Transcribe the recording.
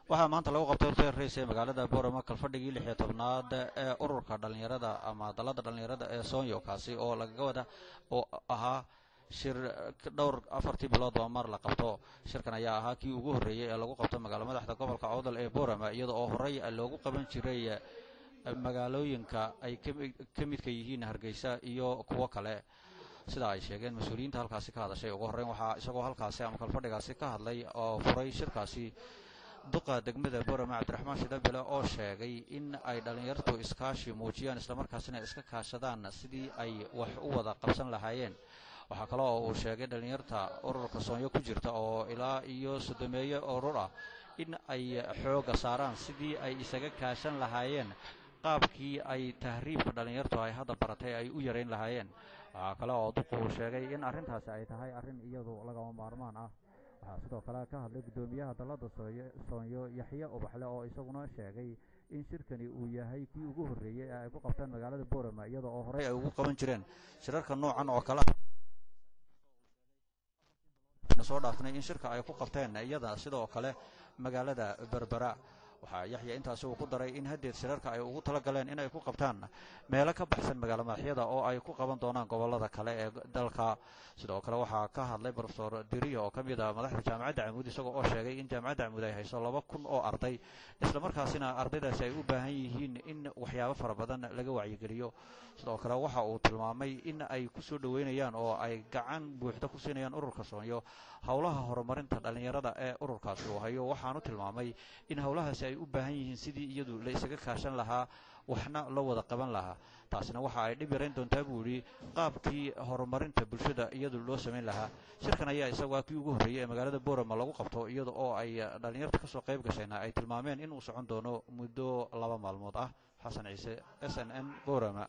waxaa maanta lagu qabtay hotel race ee magaalada Boorama kalfadhigii 16aad ee ururka dhalinyarada ama dalada dhalinyarada ee Soonyo kaasi oo laga wada oo ahaa shir dhowr 4 bilood oo mar la qabto shirkan ayaa ahaa kii ugu horeeyay ee lagu qabto magaalada madaxda gobolka Awdal ee Boorama iyadoo oo horey loogu qaban jiray magaalooyinka ay ka midka yihiin Hargeysa iyo kuwa kale sida ay sheegeen mas'uuliyiinta halkaasi ka hadashay ugu horeyn waxa isagoo halkaasi ama kalfadhigaasi ka hadlay oo furay shirkaasi duqa degmada Boorama Cabdiraxmaan Shidabele oo sheegay in ay dhalinyartu iskaashi muujiyaan isla markaasina iska kaashadaan sidii ay wax u wada qabsan lahaayeen waxa kale oo uu sheegay dhalinyarta ururka Soonyo ku jirta oo ilaa iyo sodomeeyo urur ah in ay xooga saaraan sidii ay isaga kaashan lahaayeen qaabkii ay tahriibka dhalinyartu ay hadda baratay ay u yareyn lahaayeen waxa kale oo duqu sheegay in arrintaasi ay tahay arrin iyadu laga maarmaan ah waxaa sidoo kale ka hadlay gudoomiyaha dalada Soonyo Yaxya Ubaxle oo isaguna sheegay in shirkani uu yahay kii ugu horeeyay ay ku qabtaan magaalada Boorama iyadoo oo horey ay ugu qaban jireen shirarka noocan oo kala soo dhaafnay in shirka ay ku qabteen iyada sidoo kale magaalada Berbera waxa Yaxya intaas uu ku daray in hadeed shirarka ay ugu tala galeen in ay ku qabtaan meelo ka baxsan magaalada madaxyada oo ay ku qaban doonaan gobolada kale ee dalka sidoo kale waxa ka hadlay Professor Diriyo oo kamid ah madaxda jaamacadda Amuud isagoo oo sheegay in jaamacadda Amuud ay hayso 2,000 oo arday isla markaasina ardaydaasi ay u baahan yihiin in waxyaabo fara badan laga wacyigeliyo sidoo kale waxa uu tilmaamay in ay ku soo dhaweynayaan oo ay gacan buuxda ku siinayaan ururka Soonyo hawlaha horumarinta dhalinyarada ee ururkaasi uu hayo waxaanu tilmaamay in hawlahaasi ay u baahan yihiin sidii iyadu la isaga kaashan lahaa waxna la wada qaban lahaa taasina waxa ay dhib yareyn doontaa buu yiri qaabkii horumarinta bulshada iyadu loo sameyn lahaa shirkan ayaa isagu kii ugu horeeyay ee magaalada Boorama lagu qabto iyadoo oo ay dhalinyarta ka soo qayb gashayna ay tilmaameen in uu socon doono muddo 2 maalmood ah Xasan Ciise SNN Boorama